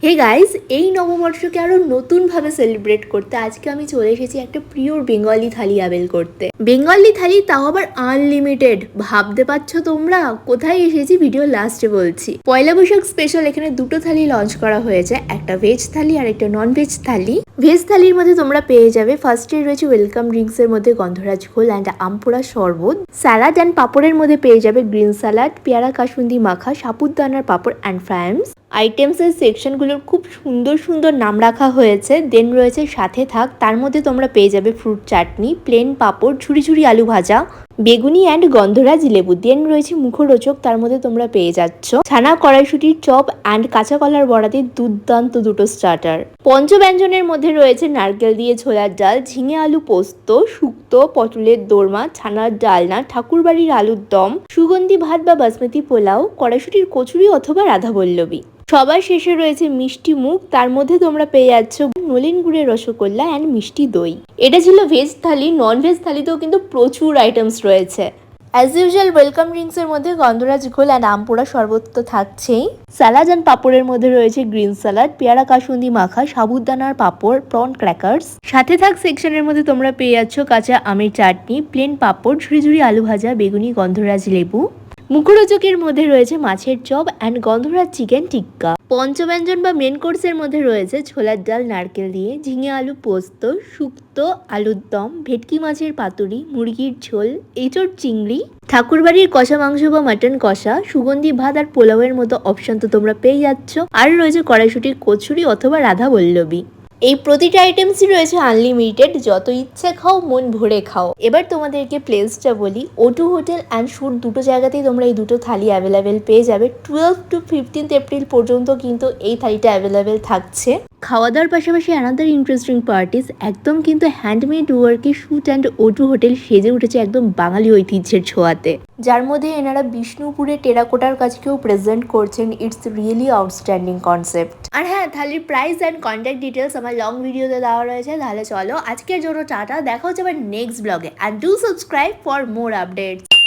Hey guys, এই নববর্ষকে আরো নতুন ভাবে সেলিব্রেট করতে আজকে আমি চলে এসেছি একটা পিওর বেঙ্গলি থালি অ্যাভেল করতে। বেঙ্গলি থালি তাও আবার আনলিমিটেড। ভাবতে পারছো তোমরা কোথায় এসেছি? ভিডিও লাস্টে বলছি। পয়লা বৈশাখ স্পেশাল এখানে দুটো থালি লঞ্চ করা হয়েছে, একটা ভেজ থালি আর একটা নন ভেজ থালি। ভেজ থালির মধ্যে তোমরা পেয়ে যাবে ফার্স্টে রয়েছে ওয়েলকাম ড্রিঙ্কস এর মধ্যে গন্ধরাজ ঘোল অ্যান্ড আমপোড়া শরবত। স্যালাড অ্যান্ড পাপড়ের মধ্যে পেয়ে যাবে গ্রিন স্যালাড, পেয়ারা কাসুন্দি মাখা, সাবুদানার পাপড় অ্যান্ড ফ্রাইমস। আইটেমসের সেকশনগুলোর খুব সুন্দর সুন্দর নাম রাখা হয়েছে। দেন রয়েছে সাথে থাক, তার মধ্যে তোমরা পেয়ে যাবে ফ্রুট চাটনি, প্লেন পাঁপড়, ঝুড়ি ঝুড়ি আলু ভাজা, বেগুনি অ্যান্ড গন্ধরাজ লেবু। দেন রয়েছে মুখরোচক, তার মধ্যে তোমরা পেয়ে যাচ্ছ ছানা কড়াইশুটির চপ অ্যান্ড কাঁচা কলার বড়াতে দুর্দান্ত দুটো স্টার্টার। পঞ্চব্যঞ্জনের মধ্যে রয়েছে নারকেল দিয়ে ছোলার ডাল, ঝিঙে আলু পোস্ত, শুক্তো, পটলের দোরমা, ছানার ডালনা, ঠাকুরবাড়ির আলুর দম, সুগন্ধি ভাত বা বাসমতি পোলাও, কড়াইশুটির কচুরি অথবা রাধাবল্লভী। সবার শেষে রয়েছে মিষ্টি মুখ, তার মধ্যে তোমরা পেয়ে যাচ্ছ নলেন গুড়ের রসগোল্লা অ্যান্ড মিষ্টি দই। এটা ছিল ভেজ থালি। নন ভেজ থালিতেও কিন্তু প্রচুর আইটেমস রয়েছে। অ্যাজ ইউজুয়াল ওয়েলকাম ড্রিঙ্কসের মধ্যে গন্ধরাজ ঘোল অ্যান্ড আমপোড়া শরবত তো থাকছেই। স্যালাড অ্যান্ড পাপড়ের মধ্যে রয়েছে গ্রিন স্যালাড, পেয়ারা কাসুন্দি মাখা, সাবুদানার পাপড়, প্রন ক্র্যাকার্স। সাথে থাক সেকশনের মধ্যে তোমরা পেয়ে যাচ্ছ কাঁচা আমের চাটনি, প্লেন পাপড়, ঝুড়ি ঝুড়ি আলু ভাজা, বেগুনি গন্ধরাজ লেবু। মুখরোচকের মধ্যে রয়েছে মাছের চপ অ্যান্ড গন্ধরাজ চিকেন টিক্কা। পঞ্চব্যঞ্জন বা মেন কোর্সের মধ্যে রয়েছে ছোলার ডাল নারকেল দিয়ে, ঝিঙে আলু পোস্ত, শুক্তো, আলুর দম, ভেটকি মাছের পাতুরি, মুরগির ঝোল, এঁচোড় চিংড়ি, ঠাকুরবাড়ির কষা মাংস বা মাটন কষা, সুগন্ধি ভাত আর পোলাওয়ের মতো অপশন তো তোমরা পেয়ে যাচ্ছ। আর রয়েছে কড়াইশুটির কচুরি অথবা রাধাবল্লভী। এই প্রতিটা আইটেমসই রয়েছে আনলিমিটেড, যত ইচ্ছে খাও, মন ভরে খাও। এবার তোমাদেরকে প্লেসটা বলি। O2 হোটেল অ্যান্ড শুট দুটো জায়গাতেই তোমরা এই দুটো থালি অ্যাভেলেবেল পেয়ে যাবে। 12 to 15 এপ্রিল পর্যন্ত কিন্তু এই থালিটা অ্যাভেলেবেল থাকছে। খাওয়া দাওয়ার পাশাপাশি অ্যানাদার ইন্টারেস্টিং পার্টিস, একদম কিন্তু হ্যান্ডমেড ওয়ার্কে শুট অ্যান্ড O2 হোটেল সেজে উঠেছে একদম বাঙালি ঐতিহ্যের ছোঁয়াতে, যার মধ্যে এনারা বিষ্ণুপুরে টেরাকোটার কাজকেও প্রেজেন্ট করছেন। It's really outstanding concept. আর হ্যাঁ, থালির প্রাইস অ্যান্ড কন্ট্যাক্ট ডিটেলস আমার লং ভিডিওতে দেওয়া রয়েছে। তাহলে চলো আজকের জন্য টাটা, দেখা হচ্ছে আবার নেক্সট ব্লগে। And do subscribe for more updates.